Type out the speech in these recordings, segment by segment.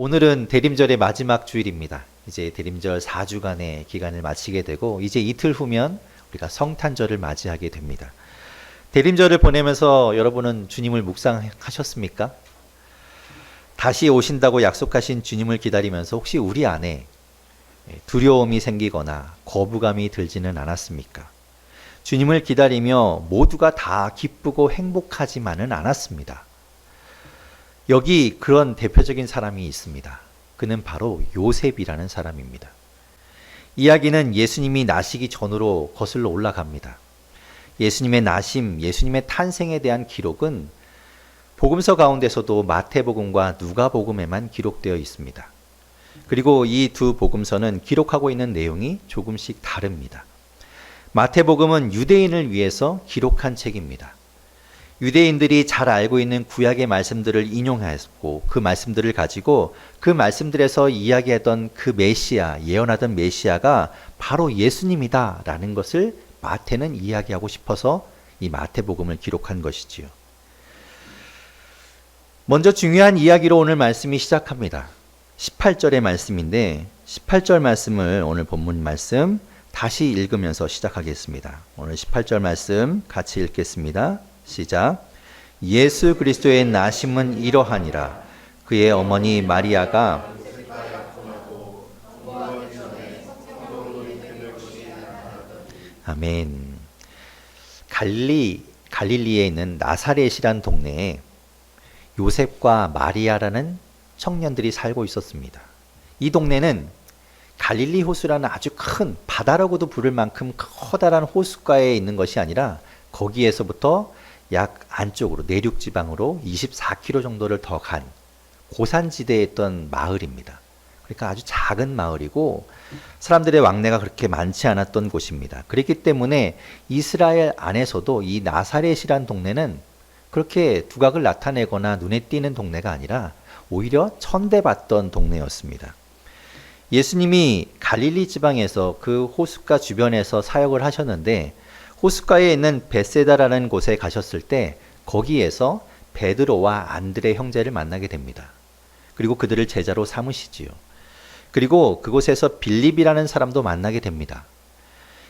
오늘은 대림절의 마지막 주일입니다. 이제 대림절 4주간의 기간을 마치게 되고 이제 이틀 후면 우리가 성탄절을 맞이하게 됩니다. 대림절을 보내면서 여러분은 주님을 묵상하셨습니까? 다시 오신다고 약속하신 주님을 기다리면서 혹시 우리 안에 두려움이 생기거나 거부감이 들지는 않았습니까? 주님을 기다리며 모두가 다 기쁘고 행복하지만은 않았습니다. 여기 그런 대표적인 사람이 있습니다. 그는 바로 요셉이라는 사람입니다. 이야기는 예수님이 나시기 전으로 거슬러 올라갑니다. 예수님의 나심, 예수님의 탄생에 대한 기록은 복음서 가운데서도 마태복음과 누가복음에만 기록되어 있습니다. 그리고 이 두 복음서는 기록하고 있는 내용이 조금씩 다릅니다. 마태복음은 유대인을 위해서 기록한 책입니다. 유대인들이 잘 알고 있는 구약의 말씀들을 인용하였고 그 말씀들을 가지고 그 말씀들에서 이야기하던 그 메시아, 예언하던 메시아가 바로 예수님이다 라는 것을 마태는 이야기하고 싶어서 이 마태복음을 기록한 것이지요. 먼저 중요한 이야기로 오늘 말씀이 시작합니다. 18절의 말씀인데 18절 말씀을 오늘 본문 말씀 다시 읽으면서 시작하겠습니다. 오늘 18절 말씀 같이 읽겠습니다. 시작. 예수 그리스도의 나심은 이러하니라. 그의 어머니 마리아가 아멘. 갈릴리에 있는 나사렛이란 동네에 요셉과 마리아라는 청년들이 살고 있었습니다. 이 동네는 갈릴리 호수라는 아주 큰 바다라고도 부를 만큼 커다란 호숫가에 있는 것이 아니라 거기에서부터 약 안쪽으로 내륙 지방으로 24km 정도를 더 간 고산지대에 있던 마을입니다. 그러니까 아주 작은 마을이고 사람들의 왕래가 그렇게 많지 않았던 곳입니다. 그렇기 때문에 이스라엘 안에서도 이 나사렛이란 동네는 그렇게 두각을 나타내거나 눈에 띄는 동네가 아니라 오히려 천대받던 동네였습니다. 예수님이 갈릴리 지방에서 그 호숫가 주변에서 사역을 하셨는데 호숫가에 있는 베세다라는 곳에 가셨을 때 거기에서 베드로와 안드레 형제를 만나게 됩니다. 그리고 그들을 제자로 삼으시지요. 그리고 그곳에서 빌립이라는 사람도 만나게 됩니다.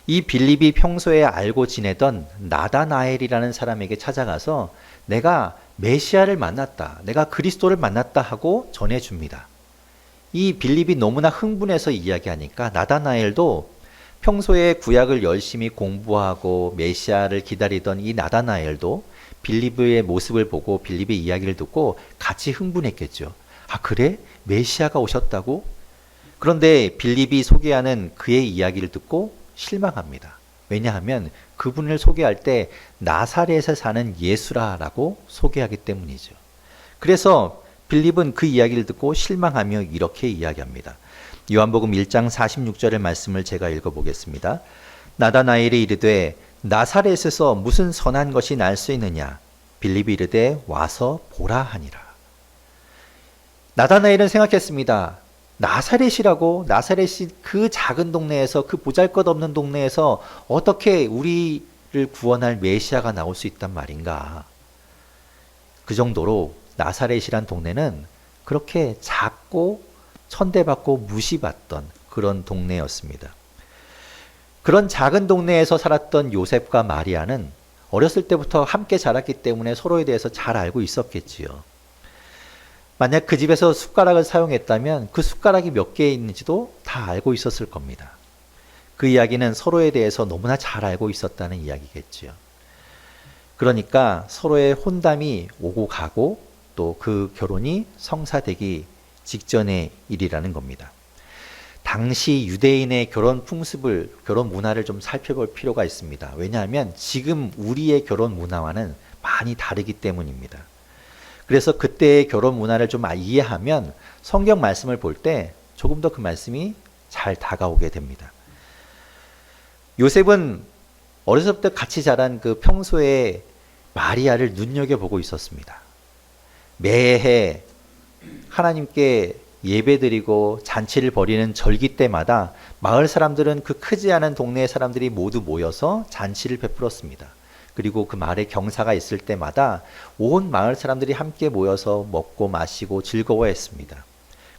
이 빌립이 평소에 알고 지내던 나다나엘이라는 사람에게 찾아가서 내가 메시아를 만났다, 내가 그리스도를 만났다 하고 전해줍니다. 이 빌립이 너무나 흥분해서 이야기하니까 나다나엘도 평소에 구약을 열심히 공부하고 메시아를 기다리던 이 나다나엘도 빌립의 모습을 보고 빌립의 이야기를 듣고 같이 흥분했겠죠. 아, 그래? 메시아가 오셨다고? 그런데 빌립이 소개하는 그의 이야기를 듣고 실망합니다. 왜냐하면 그분을 소개할 때 나사렛에 사는 예수라라고 소개하기 때문이죠. 그래서 빌립은 그 이야기를 듣고 실망하며 이렇게 이야기합니다. 요한복음 1장 46절의 말씀을 제가 읽어보겠습니다. 나다나엘이 이르되 나사렛에서 무슨 선한 것이 날 수 있느냐? 빌립이 이르되 와서 보라 하니라. 나다나엘은 생각했습니다. 나사렛이라고? 나사렛이 그 작은 동네에서, 그 보잘것없는 동네에서 어떻게 우리를 구원할 메시아가 나올 수 있단 말인가? 그 정도로 나사렛이란 동네는 그렇게 작고 천대받고 무시받던 그런 동네였습니다. 그런 작은 동네에서 살았던 요셉과 마리아는 어렸을 때부터 함께 자랐기 때문에 서로에 대해서 잘 알고 있었겠지요. 만약 그 집에서 숟가락을 사용했다면 그 숟가락이 몇 개 있는지도 다 알고 있었을 겁니다. 그 이야기는 서로에 대해서 너무나 잘 알고 있었다는 이야기겠지요. 그러니까 서로의 혼담이 오고 가고 또 그 결혼이 성사되기 직전의 일이라는 겁니다. 당시 유대인의 결혼 풍습을, 결혼 문화를 좀 살펴볼 필요가 있습니다. 왜냐하면 지금 우리의 결혼 문화와는 많이 다르기 때문입니다. 그래서 그때의 결혼 문화를 좀 이해하면 성경 말씀을 볼 때 조금 더 그 말씀이 잘 다가오게 됩니다. 요셉은 어렸을 때 같이 자란 그 평소에 마리아를 눈여겨보고 있었습니다. 매해 하나님께 예배드리고 잔치를 벌이는 절기 때마다 마을 사람들은 그 크지 않은 동네 사람들이 모두 모여서 잔치를 베풀었습니다. 그리고 그 마을에 경사가 있을 때마다 온 마을 사람들이 함께 모여서 먹고 마시고 즐거워했습니다.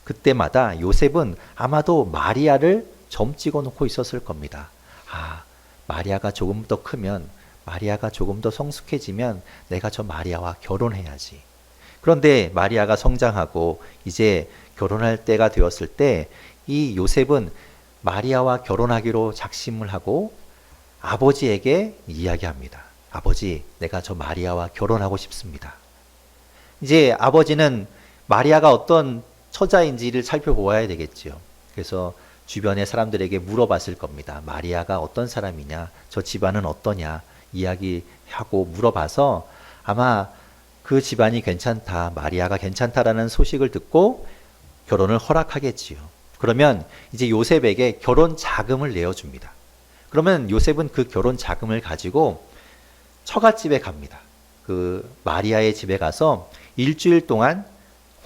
그때마다 요셉은 아마도 마리아를 점 찍어 놓고 있었을 겁니다. 아, 마리아가 조금 더 크면, 마리아가 조금 더 성숙해지면 내가 저 마리아와 결혼해야지. 그런데 마리아가 성장하고 이제 결혼할 때가 되었을 때 이 요셉은 마리아와 결혼하기로 작심을 하고 아버지에게 이야기합니다. 아버지, 내가 저 마리아와 결혼하고 싶습니다. 이제 아버지는 마리아가 어떤 처자인지를 살펴보아야 되겠지요. 그래서 주변의 사람들에게 물어봤을 겁니다. 마리아가 어떤 사람이냐, 저 집안은 어떠냐 이야기하고 물어봐서 아마 그 집안이 괜찮다, 마리아가 괜찮다라는 소식을 듣고 결혼을 허락하겠지요. 그러면 이제 요셉에게 결혼 자금을 내어줍니다. 그러면 요셉은 그 결혼 자금을 가지고 처갓집에 갑니다. 그 마리아의 집에 가서 일주일 동안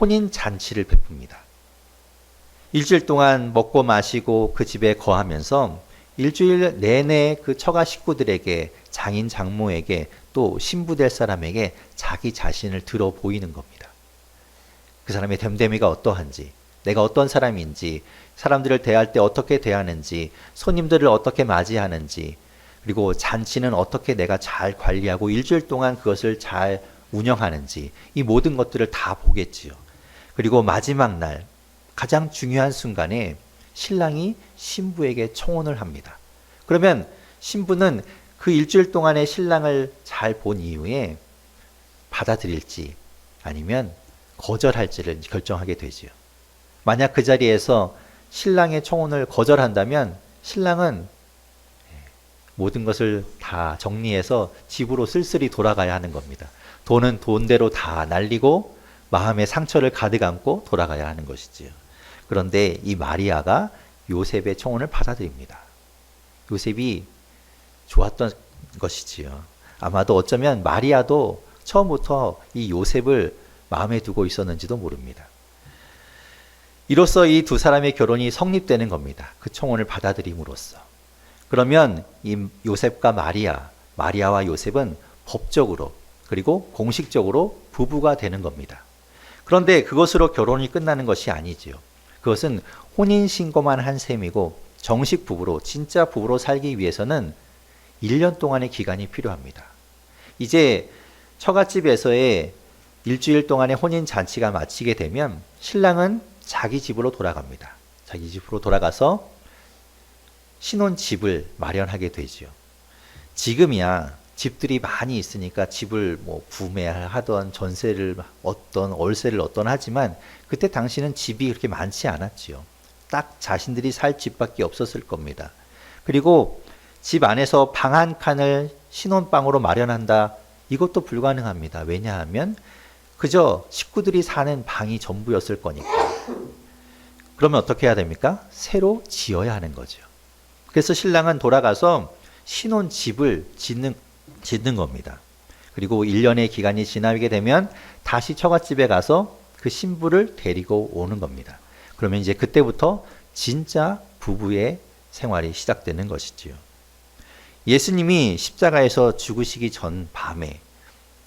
혼인 잔치를 베풉니다. 일주일 동안 먹고 마시고 그 집에 거하면서 일주일 내내 그 처가 식구들에게, 장인 장모에게, 또 신부 될 사람에게 자기 자신을 들어 보이는 겁니다. 그 사람의 됨됨이가 어떠한지, 내가 어떤 사람인지, 사람들을 대할 때 어떻게 대하는지, 손님들을 어떻게 맞이하는지, 그리고 잔치는 어떻게 내가 잘 관리하고 일주일 동안 그것을 잘 운영하는지, 이 모든 것들을 다 보겠지요. 그리고 마지막 날 가장 중요한 순간에 신랑이 신부에게 청혼을 합니다. 그러면 신부는 그 일주일 동안의 신랑을 잘 본 이후에 받아들일지 아니면 거절할지를 결정하게 되지요. 만약 그 자리에서 신랑의 청혼을 거절한다면 신랑은 모든 것을 다 정리해서 집으로 쓸쓸히 돌아가야 하는 겁니다. 돈은 돈대로 다 날리고 마음의 상처를 가득 안고 돌아가야 하는 것이지요. 그런데 이 마리아가 요셉의 청혼을 받아들입니다. 요셉이 좋았던 것이지요. 아마도 어쩌면 마리아도 처음부터 이 요셉을 마음에 두고 있었는지도 모릅니다. 이로써 이 두 사람의 결혼이 성립되는 겁니다. 그 청혼을 받아들임으로써. 그러면 이 요셉과 마리아와 요셉은 법적으로 그리고 공식적으로 부부가 되는 겁니다. 그런데 그것으로 결혼이 끝나는 것이 아니지요. 그것은 혼인신고만 한 셈이고 정식 부부로, 진짜 부부로 살기 위해서는 1년 동안의 기간이 필요합니다. 이제 처갓집에서의 일주일 동안의 혼인 잔치가 마치게 되면 신랑은 자기 집으로 돌아갑니다. 자기 집으로 돌아가서 신혼집을 마련하게 되지요. 지금이야 집들이 많이 있으니까 집을 뭐 구매하던 전세를 얻던 월세를 얻던 하지만 그때 당시는 집이 그렇게 많지 않았지요. 딱 자신들이 살 집밖에 없었을 겁니다. 그리고 집 안에서 방 한 칸을 신혼방으로 마련한다. 이것도 불가능합니다. 왜냐하면 그저 식구들이 사는 방이 전부였을 거니까. 그러면 어떻게 해야 됩니까? 새로 지어야 하는 거죠. 그래서 신랑은 돌아가서 신혼집을 짓는 겁니다. 그리고 1년의 기간이 지나게 되면 다시 처갓집에 가서 그 신부를 데리고 오는 겁니다. 그러면 이제 그때부터 진짜 부부의 생활이 시작되는 것이지요. 예수님이 십자가에서 죽으시기 전 밤에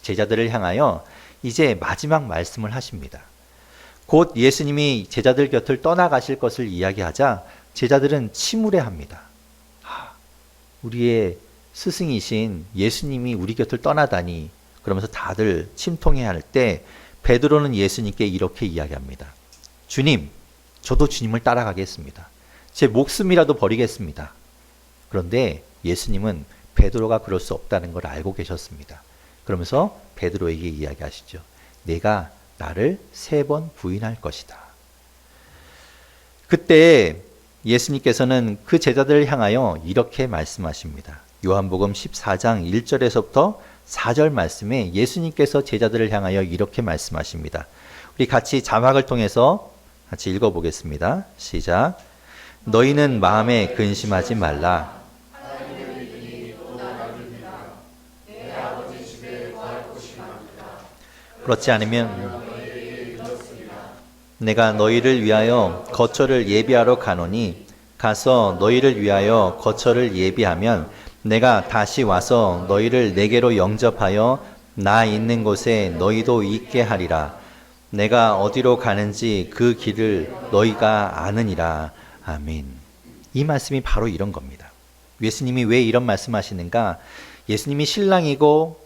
제자들을 향하여 이제 마지막 말씀을 하십니다. 곧 예수님이 제자들 곁을 떠나가실 것을 이야기하자 제자들은 침울해합니다. 우리의 스승이신 예수님이 우리 곁을 떠나다니, 그러면서 다들 침통해할 때 베드로는 예수님께 이렇게 이야기합니다. 주님, 저도 주님을 따라가겠습니다. 제 목숨이라도 버리겠습니다. 그런데 예수님은 베드로가 그럴 수 없다는 걸 알고 계셨습니다. 그러면서 베드로에게 이야기하시죠. 내가 나를 3번 부인할 것이다. 그때 예수님께서는 그 제자들을 향하여 이렇게 말씀하십니다. 요한복음 14장 1절에서부터 4절 말씀에 예수님께서 제자들을 향하여 이렇게 말씀하십니다. 우리 같이 자막을 통해서 같이 읽어보겠습니다. 시작. 너희는 마음에 근심하지 말라. 그렇지 않으면 내가 너희를 위하여 거처를 예비하러 가노니 가서 너희를 위하여 거처를 예비하면 내가 다시 와서 너희를 내게로 영접하여 나 있는 곳에 너희도 있게 하리라. 내가 어디로 가는지 그 길을 너희가 아느니라. 아멘. 이 말씀이 바로 이런 겁니다. 예수님이 왜 이런 말씀하시는가? 예수님이 신랑이고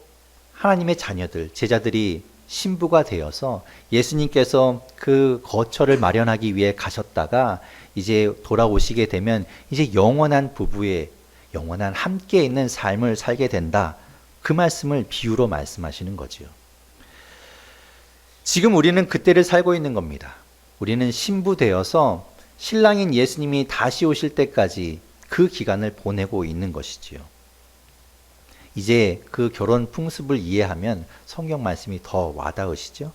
하나님의 자녀들, 제자들이 신부가 되어서 예수님께서 그 거처를 마련하기 위해 가셨다가 이제 돌아오시게 되면 이제 영원한 부부의 영원한 함께 있는 삶을 살게 된다. 그 말씀을 비유로 말씀하시는 거지요. 지금 우리는 그때를 살고 있는 겁니다. 우리는 신부 되어서 신랑인 예수님이 다시 오실 때까지 그 기간을 보내고 있는 것이지요. 이제 그 결혼 풍습을 이해하면 성경 말씀이 더 와닿으시죠.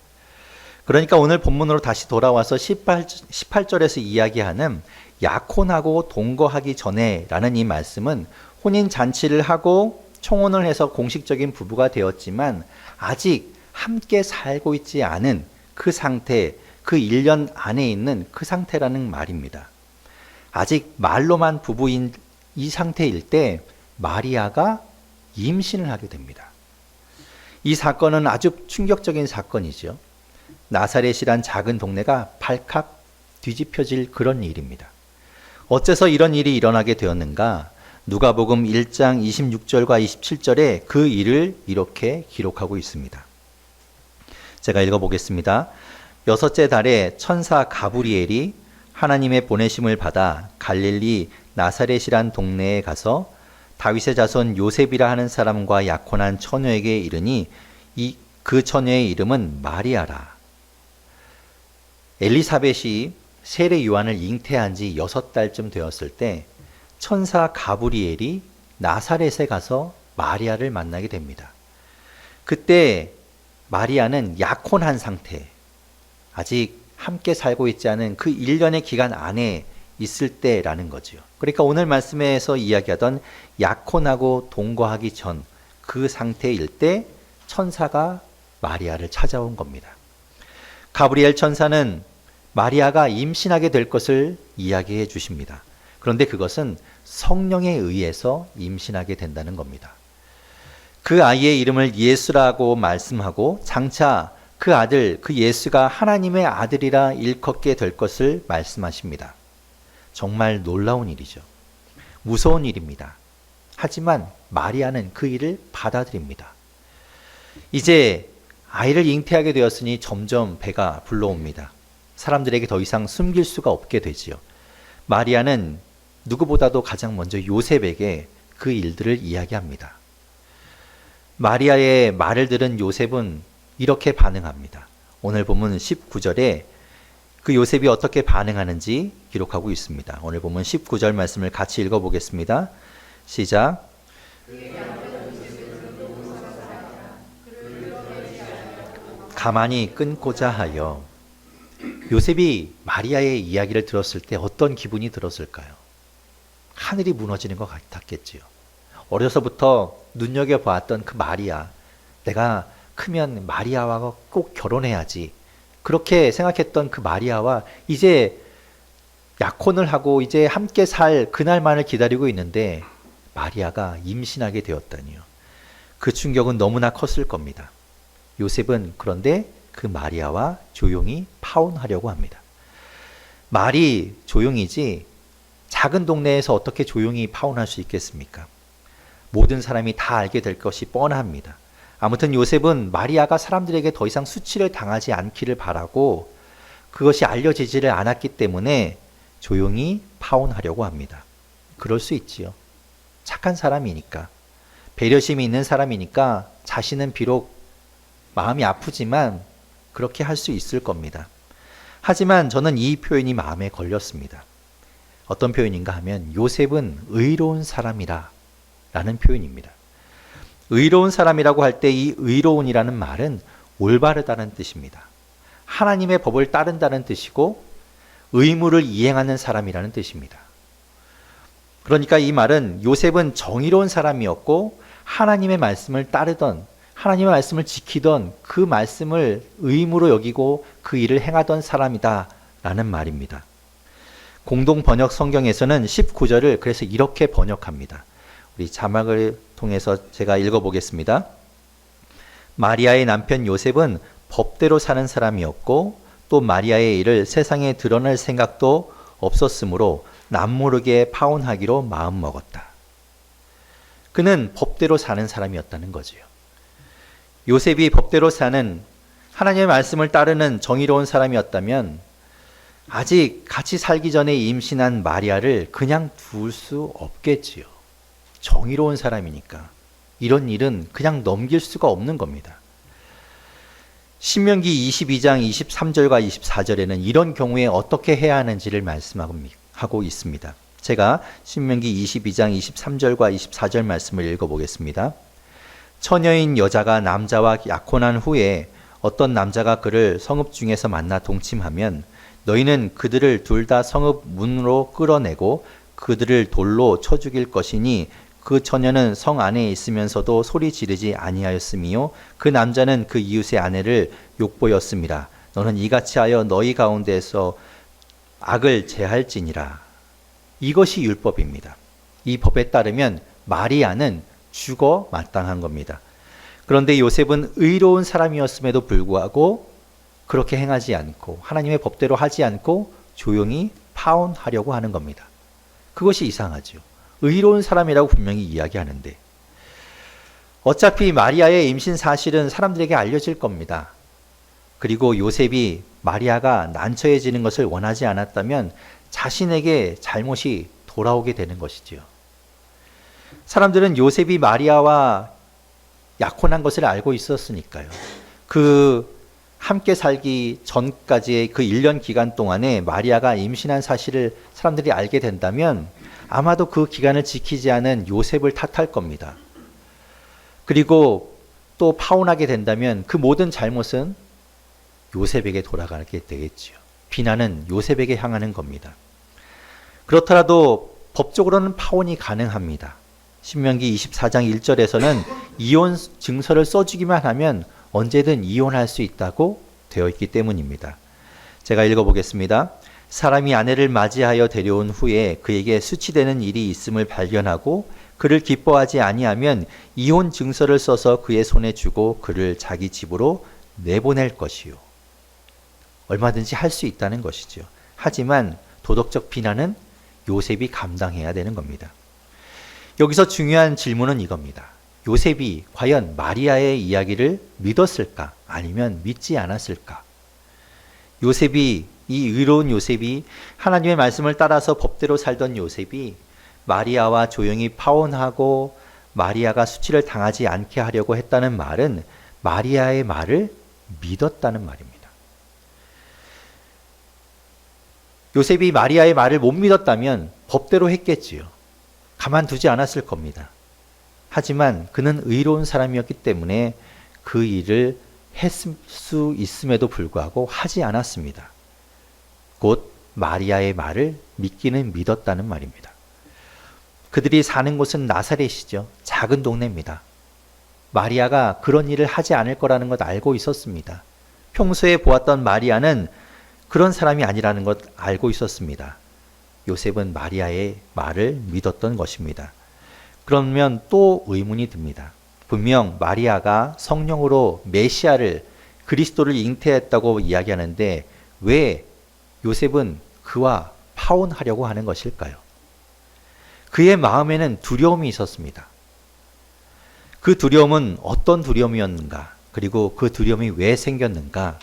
그러니까 오늘 본문으로 다시 돌아와서 18절에서 이야기하는 약혼하고 동거하기 전에 라는 이 말씀은 혼인잔치를 하고 청혼을 해서 공식적인 부부가 되었지만 아직 함께 살고 있지 않은 그 상태, 그 1년 안에 있는 그 상태라는 말입니다. 아직 말로만 부부인 이 상태일 때 마리아가 임신을 하게 됩니다. 이 사건은 아주 충격적인 사건이죠. 나사렛이란 작은 동네가 발칵 뒤집혀질 그런 일입니다. 어째서 이런 일이 일어나게 되었는가? 누가복음 1장 26절과 27절에 그 일을 이렇게 기록하고 있습니다. 제가 읽어보겠습니다. 6째 달에 천사 가브리엘이 하나님의 보내심을 받아 갈릴리 나사렛이란 동네에 가서 다윗의 자손 요셉이라 하는 사람과 약혼한 처녀에게 이르니 그 처녀의 이름은 마리아라. 엘리사벳이 세례 요한을 잉태한 지 6달쯤 되었을 때 천사 가브리엘이 나사렛에 가서 마리아를 만나게 됩니다. 그때 마리아는 약혼한 상태, 아직 함께 살고 있지 않은 그 1년의 기간 안에 있을 때라는 거죠. 그러니까 오늘 말씀에서 이야기하던 약혼하고 동거하기 전 그 상태일 때 천사가 마리아를 찾아온 겁니다. 가브리엘 천사는 마리아가 임신하게 될 것을 이야기해 주십니다. 그런데 그것은 성령에 의해서 임신하게 된다는 겁니다. 그 아이의 이름을 예수라고 말씀하고 장차 그 아들, 그 예수가 하나님의 아들이라 일컫게 될 것을 말씀하십니다. 정말 놀라운 일이죠. 무서운 일입니다. 하지만 마리아는 그 일을 받아들입니다. 이제 아이를 잉태하게 되었으니 점점 배가 불러옵니다. 사람들에게 더 이상 숨길 수가 없게 되지요. 마리아는 누구보다도 가장 먼저 요셉에게 그 일들을 이야기합니다. 마리아의 말을 들은 요셉은 이렇게 반응합니다. 오늘 본문 19절에 그 요셉이 어떻게 반응하는지 기록하고 있습니다. 오늘 본문 19절 말씀을 같이 읽어보겠습니다. 시작. 가만히 끊고자 하여. 요셉이 마리아의 이야기를 들었을 때 어떤 기분이 들었을까요? 하늘이 무너지는 것 같았겠지요. 어려서부터 눈여겨보았던 그 마리아, 내가 크면 마리아와 꼭 결혼해야지, 그렇게 생각했던 그 마리아와 이제 약혼을 하고 이제 함께 살 그날만을 기다리고 있는데 마리아가 임신하게 되었다니요. 그 충격은 너무나 컸을 겁니다. 요셉은 그런데 그 마리아와 조용히 파혼하려고 합니다. 말이 조용히지 작은 동네에서 어떻게 조용히 파혼할 수 있겠습니까? 모든 사람이 다 알게 될 것이 뻔합니다. 아무튼 요셉은 마리아가 사람들에게 더 이상 수치를 당하지 않기를 바라고 그것이 알려지지를 않았기 때문에 조용히 파혼하려고 합니다. 그럴 수 있지요. 착한 사람이니까, 배려심이 있는 사람이니까 자신은 비록 마음이 아프지만 그렇게 할 수 있을 겁니다. 하지만 저는 이 표현이 마음에 걸렸습니다. 어떤 표현인가 하면 요셉은 의로운 사람이라 라는 표현입니다. 의로운 사람이라고 할 때 이 의로운이라는 말은 올바르다는 뜻입니다. 하나님의 법을 따른다는 뜻이고 의무를 이행하는 사람이라는 뜻입니다. 그러니까 이 말은 요셉은 정의로운 사람이었고 하나님의 말씀을 따르던, 하나님의 말씀을 지키던, 그 말씀을 의무로 여기고 그 일을 행하던 사람이다 라는 말입니다. 공동 번역 성경에서는 19절을 그래서 이렇게 번역합니다. 우리 자막을 통해서 제가 읽어보겠습니다. 마리아의 남편 요셉은 법대로 사는 사람이었고 또 마리아의 일을 세상에 드러낼 생각도 없었으므로 남모르게 파혼하기로 마음먹었다. 그는 법대로 사는 사람이었다는 거지요. 요셉이 법대로 사는 하나님의 말씀을 따르는 정의로운 사람이었다면 아직 같이 살기 전에 임신한 마리아를 그냥 둘 수 없겠지요. 정의로운 사람이니까 이런 일은 그냥 넘길 수가 없는 겁니다. 신명기 22장 23절과 24절에는 이런 경우에 어떻게 해야 하는지를 말씀하고 있습니다. 제가 신명기 22장 23절과 24절 말씀을 읽어보겠습니다. 처녀인 여자가 남자와 약혼한 후에 어떤 남자가 그를 성읍 중에서 만나 동침하면 너희는 그들을 둘 다 성읍 문으로 끌어내고 그들을 돌로 쳐 죽일 것이니 그 처녀는 성 안에 있으면서도 소리 지르지 아니하였음이요 그 남자는 그 이웃의 아내를 욕보였음이라. 너는 이같이 하여 너희 가운데서 악을 제할지니라. 이것이 율법입니다. 이 법에 따르면 마리아는 죽어 마땅한 겁니다. 그런데 요셉은 의로운 사람이었음에도 불구하고 그렇게 행하지 않고 하나님의 법대로 하지 않고 조용히 파혼하려고 하는 겁니다. 그것이 이상하죠. 의로운 사람이라고 분명히 이야기하는데 어차피 마리아의 임신 사실은 사람들에게 알려질 겁니다. 그리고 요셉이 마리아가 난처해지는 것을 원하지 않았다면 자신에게 잘못이 돌아오게 되는 것이지요. 사람들은 요셉이 마리아와 약혼한 것을 알고 있었으니까요. 그 함께 살기 전까지의 그 1년 기간 동안에 마리아가 임신한 사실을 사람들이 알게 된다면 아마도 그 기간을 지키지 않은 요셉을 탓할 겁니다. 그리고 또 파혼하게 된다면 그 모든 잘못은 요셉에게 돌아가게 되겠지요. 비난은 요셉에게 향하는 겁니다. 그렇더라도 법적으로는 파혼이 가능합니다. 신명기 24장 1절에서는 이혼 증서를 써주기만 하면 언제든 이혼할 수 있다고 되어 있기 때문입니다. 제가 읽어보겠습니다. 사람이 아내를 맞이하여 데려온 후에 그에게 수치되는 일이 있음을 발견하고 그를 기뻐하지 아니하면 이혼 증서를 써서 그의 손에 주고 그를 자기 집으로 내보낼 것이요. 얼마든지 할 수 있다는 것이죠. 하지만 도덕적 비난은 요셉이 감당해야 되는 겁니다. 여기서 중요한 질문은 이겁니다. 요셉이 과연 마리아의 이야기를 믿었을까? 아니면 믿지 않았을까? 이 의로운 요셉이 하나님의 말씀을 따라서 법대로 살던 요셉이 마리아와 조용히 파혼하고 마리아가 수치를 당하지 않게 하려고 했다는 말은 마리아의 말을 믿었다는 말입니다. 요셉이 마리아의 말을 못 믿었다면 법대로 했겠지요. 가만두지 않았을 겁니다. 하지만 그는 의로운 사람이었기 때문에 그 일을 했을 수 있음에도 불구하고 하지 않았습니다. 곧 마리아의 말을 믿기는 믿었다는 말입니다. 그들이 사는 곳은 나사렛이죠. 작은 동네입니다. 마리아가 그런 일을 하지 않을 거라는 것 알고 있었습니다. 평소에 보았던 마리아는 그런 사람이 아니라는 것 알고 있었습니다. 요셉은 마리아의 말을 믿었던 것입니다. 그러면 또 의문이 듭니다. 분명 마리아가 성령으로 메시아를 그리스도를 잉태했다고 이야기하는데 왜 요셉은 그와 파혼하려고 하는 것일까요? 그의 마음에는 두려움이 있었습니다. 그 두려움은 어떤 두려움이었는가? 그리고 그 두려움이 왜 생겼는가?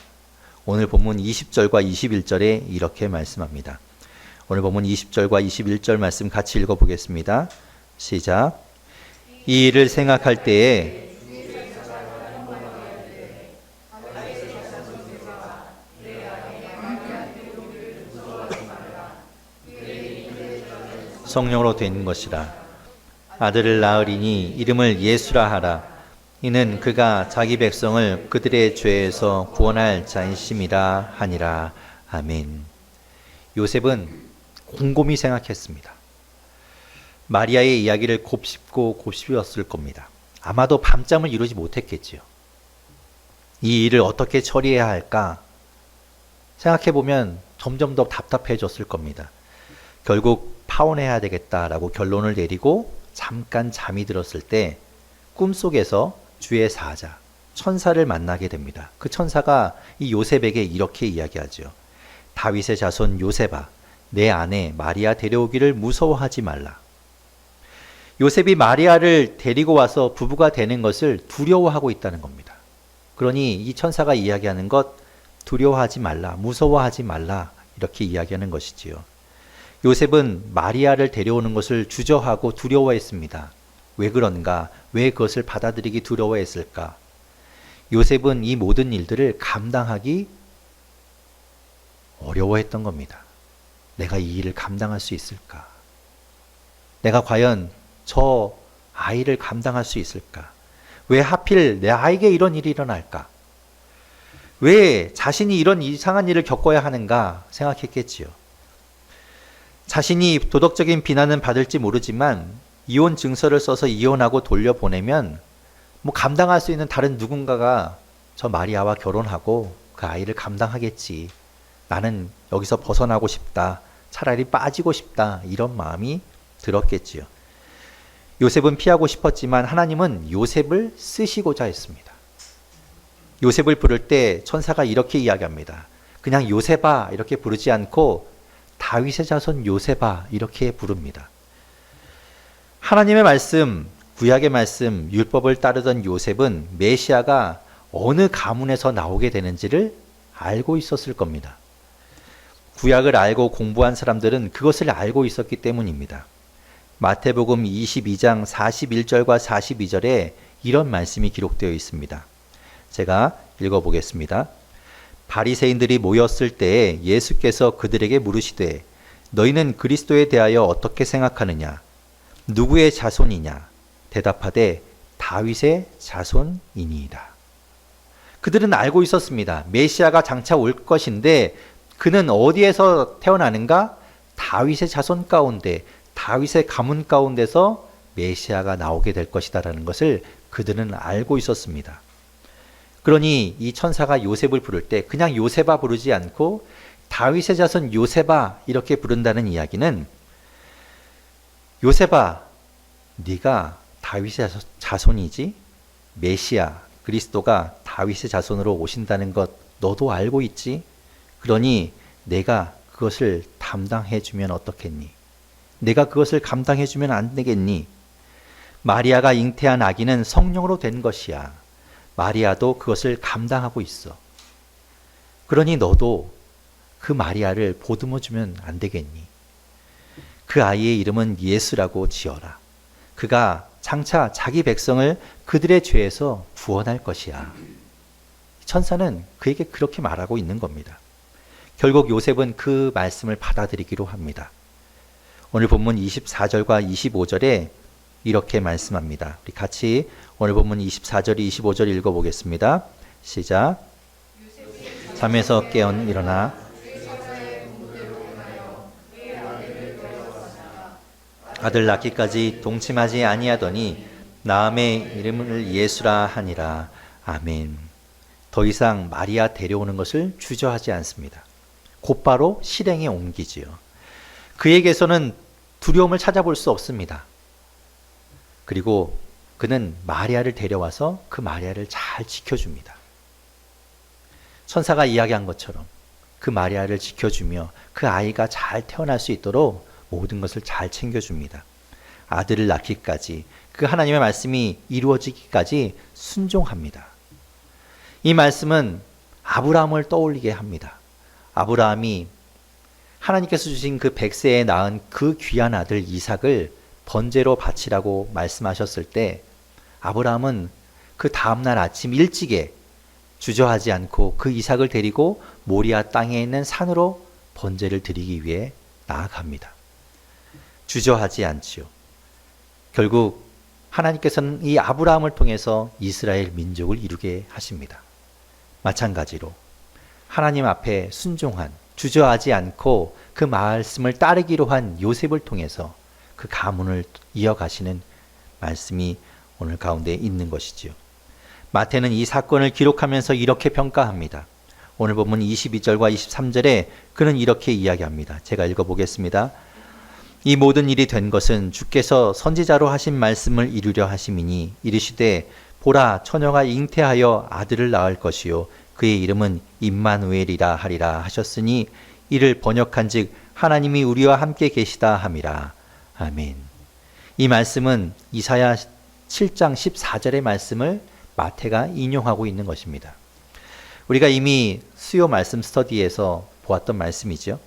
오늘 본문 20절과 21절에 이렇게 말씀합니다. 오늘 본문 20절과 21절 말씀 같이 읽어보겠습니다. 시작. 이 일을 생각할 때에 성령으로 된 것이라. 아들을 낳으리니 이름을 예수라 하라. 이는 그가 자기 백성을 그들의 죄에서 구원할 자이심이라 하니라. 아멘. 요셉은 곰곰이 생각했습니다. 마리아의 이야기를 곱씹고 곱씹었을 겁니다. 아마도 밤잠을 이루지 못했겠지요. 이 일을 어떻게 처리해야 할까 생각해보면 점점 더 답답해졌을 겁니다. 결국 파혼해야 되겠다라고 결론을 내리고 잠깐 잠이 들었을 때 꿈속에서 주의 사자, 천사를 만나게 됩니다. 그 천사가 이 요셉에게 이렇게 이야기하죠. 다윗의 자손 요셉아, 내 아내 마리아 데려오기를 무서워하지 말라. 요셉이 마리아를 데리고 와서 부부가 되는 것을 두려워하고 있다는 겁니다. 그러니 이 천사가 이야기하는 것 두려워하지 말라, 무서워하지 말라 이렇게 이야기하는 것이지요. 요셉은 마리아를 데려오는 것을 주저하고 두려워했습니다. 왜 그런가? 왜 그것을 받아들이기 두려워했을까? 요셉은 이 모든 일들을 감당하기 어려워했던 겁니다. 내가 이 일을 감당할 수 있을까? 내가 과연 저 아이를 감당할 수 있을까? 왜 하필 내 아이에게 이런 일이 일어날까? 왜 자신이 이런 이상한 일을 겪어야 하는가 생각했겠지요. 자신이 도덕적인 비난은 받을지 모르지만 이혼 증서를 써서 이혼하고 돌려보내면 감당할 수 있는 다른 누군가가 저 마리아와 결혼하고 그 아이를 감당하겠지. 나는 여기서 벗어나고 싶다. 차라리 빠지고 싶다. 이런 마음이 들었겠지요. 요셉은 피하고 싶었지만 하나님은 요셉을 쓰시고자 했습니다. 요셉을 부를 때 천사가 이렇게 이야기합니다. 그냥 요셉아 이렇게 부르지 않고 다윗의 자손 요셉아 이렇게 부릅니다. 하나님의 말씀, 구약의 말씀, 율법을 따르던 요셉은 메시아가 어느 가문에서 나오게 되는지를 알고 있었을 겁니다. 구약을 알고 공부한 사람들은 그것을 알고 있었기 때문입니다. 마태복음 22장 41절과 42절에 이런 말씀이 기록되어 있습니다. 제가 읽어보겠습니다. 바리새인들이 모였을 때에 예수께서 그들에게 물으시되 너희는 그리스도에 대하여 어떻게 생각하느냐? 누구의 자손이냐? 대답하되 다윗의 자손이니이다. 그들은 알고 있었습니다. 메시아가 장차 올 것인데 그는 어디에서 태어나는가? 다윗의 자손 가운데, 다윗의 가문 가운데서 메시아가 나오게 될 것이다라는 것을 그들은 알고 있었습니다. 그러니 이 천사가 요셉을 부를 때 그냥 요셉아 부르지 않고 다윗의 자손 요셉아 이렇게 부른다는 이야기는 요셉아 네가 다윗의 자손이지? 메시아 그리스도가 다윗의 자손으로 오신다는 것 너도 알고 있지? 그러니 내가 그것을 담당해 주면 어떻겠니? 내가 그것을 감당해 주면 안 되겠니? 마리아가 잉태한 아기는 성령으로 된 것이야. 마리아도 그것을 감당하고 있어. 그러니 너도 그 마리아를 보듬어 주면 안 되겠니? 그 아이의 이름은 예수라고 지어라. 그가 장차 자기 백성을 그들의 죄에서 구원할 것이야. 천사는 그에게 그렇게 말하고 있는 겁니다. 결국 요셉은 그 말씀을 받아들이기로 합니다. 오늘 본문 24절과 25절에 이렇게 말씀합니다. 우리 같이 오늘 본문 24절, 25절 읽어보겠습니다. 시작. 잠에서 깨어는 일어나 아들 낳기까지 동침하지 아니하더니 나음의 이름을 예수라 하니라. 아멘. 더 이상 마리아 데려오는 것을 주저하지 않습니다. 곧바로 실행에 옮기지요. 그에게서는 두려움을 찾아볼 수 없습니다. 그리고 그는 마리아를 데려와서 그 마리아를 잘 지켜줍니다. 천사가 이야기한 것처럼 그 마리아를 지켜주며 그 아이가 잘 태어날 수 있도록 모든 것을 잘 챙겨줍니다. 아들을 낳기까지 그 하나님의 말씀이 이루어지기까지 순종합니다. 이 말씀은 아브라함을 떠올리게 합니다. 아브라함이 하나님께서 주신 그 100세에 낳은 그 귀한 아들 이삭을 번제로 바치라고 말씀하셨을 때 아브라함은 그 다음날 아침 일찍에 주저하지 않고 그 이삭을 데리고 모리아 땅에 있는 산으로 번제를 드리기 위해 나아갑니다. 주저하지 않지요. 결국 하나님께서는 이 아브라함을 통해서 이스라엘 민족을 이루게 하십니다. 마찬가지로 하나님 앞에 순종한, 주저하지 않고 그 말씀을 따르기로 한 요셉을 통해서 그 가문을 이어가시는 말씀이 오늘 가운데 있는 것이지요. 마태는 이 사건을 기록하면서 이렇게 평가합니다. 오늘 본문 22절과 23절에 그는 이렇게 이야기합니다. 제가 읽어보겠습니다. 이 모든 일이 된 것은 주께서 선지자로 하신 말씀을 이루려 하심이니 이르시되 보라, 처녀가 잉태하여 아들을 낳을 것이요 그의 이름은 임마누엘이라 하리라 하셨으니 이를 번역한즉 하나님이 우리와 함께 계시다 함이라. 아멘. 이 말씀은 이사야 7장 14절의 말씀을 마태가 인용하고 있는 것입니다. 우리가 이미 수요 말씀 스터디에서 보았던 말씀이죠.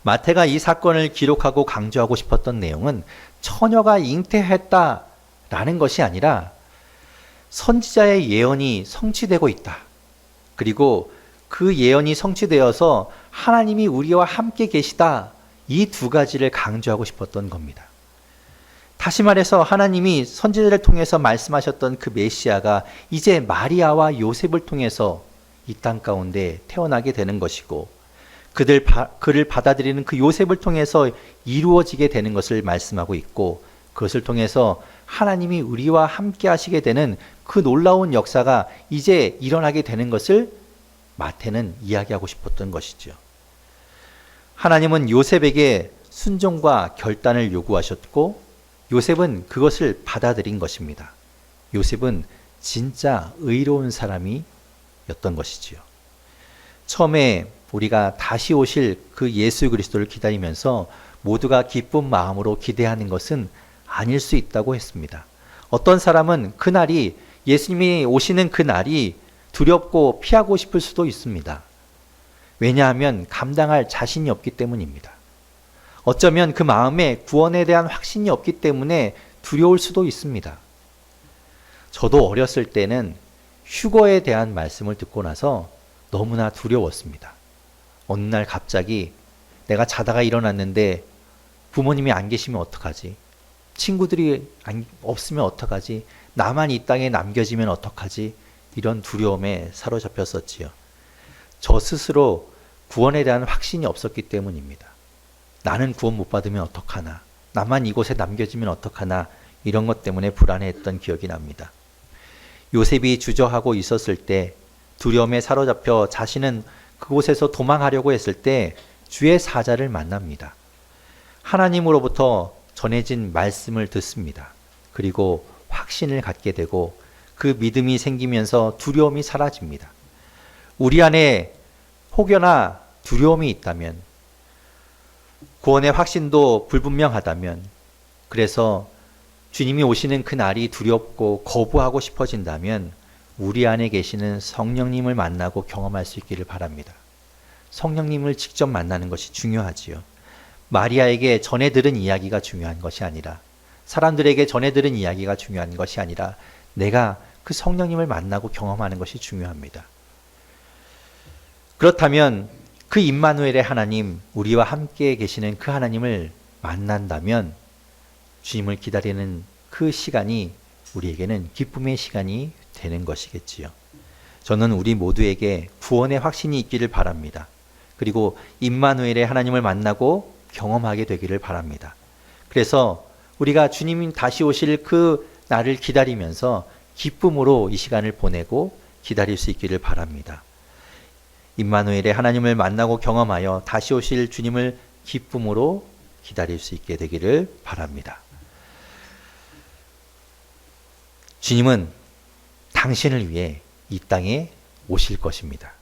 마태가 이 사건을 기록하고 강조하고 싶었던 내용은 처녀가 잉태했다라는 것이 아니라 선지자의 예언이 성취되고 있다. 그리고 그 예언이 성취되어서 하나님이 우리와 함께 계시다. 이 두 가지를 강조하고 싶었던 겁니다. 다시 말해서 하나님이 선지자를 통해서 말씀하셨던 그 메시아가 이제 마리아와 요셉을 통해서 이 땅 가운데 태어나게 되는 것이고 그를 받아들이는 그 요셉을 통해서 이루어지게 되는 것을 말씀하고 있고 그것을 통해서 하나님이 우리와 함께 하시게 되는 그 놀라운 역사가 이제 일어나게 되는 것을 마태는 이야기하고 싶었던 것이죠. 하나님은 요셉에게 순종과 결단을 요구하셨고 요셉은 그것을 받아들인 것입니다. 요셉은 진짜 의로운 사람이었던 것이지요. 처음에 우리가 다시 오실 그 예수 그리스도를 기다리면서 모두가 기쁜 마음으로 기대하는 것은 아닐 수 있다고 했습니다. 어떤 사람은 그날이 예수님이 오시는 그 날이 두렵고 피하고 싶을 수도 있습니다. 왜냐하면 감당할 자신이 없기 때문입니다. 어쩌면 그 마음에 구원에 대한 확신이 없기 때문에 두려울 수도 있습니다. 저도 어렸을 때는 휴거에 대한 말씀을 듣고 나서 너무나 두려웠습니다. 어느 날 갑자기 내가 자다가 일어났는데 부모님이 안 계시면 어떡하지? 친구들이 없으면 어떡하지? 나만 이 땅에 남겨지면 어떡하지? 이런 두려움에 사로잡혔었지요. 저 스스로 구원에 대한 확신이 없었기 때문입니다. 나는 구원 못 받으면 어떡하나? 나만 이곳에 남겨지면 어떡하나? 이런 것 때문에 불안해했던 기억이 납니다. 요셉이 주저하고 있었을 때 두려움에 사로잡혀 자신은 그곳에서 도망하려고 했을 때 주의 사자를 만납니다. 하나님으로부터 전해진 말씀을 듣습니다. 그리고 확신을 갖게 되고 그 믿음이 생기면서 두려움이 사라집니다. 우리 안에 혹여나 두려움이 있다면 구원의 확신도 불분명하다면 그래서 주님이 오시는 그 날이 두렵고 거부하고 싶어진다면 우리 안에 계시는 성령님을 만나고 경험할 수 있기를 바랍니다. 성령님을 직접 만나는 것이 중요하지요. 마리아에게 전해 들은 이야기가 중요한 것이 아니라 사람들에게 전해 들은 이야기가 중요한 것이 아니라 내가 그 성령님을 만나고 경험하는 것이 중요합니다. 그렇다면 그 임마누엘의 하나님, 우리와 함께 계시는 그 하나님을 만난다면 주님을 기다리는 그 시간이 우리에게는 기쁨의 시간이 되는 것이겠지요. 저는 우리 모두에게 구원의 확신이 있기를 바랍니다. 그리고 임마누엘의 하나님을 만나고 경험하게 되기를 바랍니다. 그래서 우리가 주님이 다시 오실 그 날을 기다리면서 기쁨으로 이 시간을 보내고 기다릴 수 있기를 바랍니다. 임마누엘의 하나님을 만나고 경험하여 다시 오실 주님을 기쁨으로 기다릴 수 있게 되기를 바랍니다. 주님은 당신을 위해 이 땅에 오실 것입니다.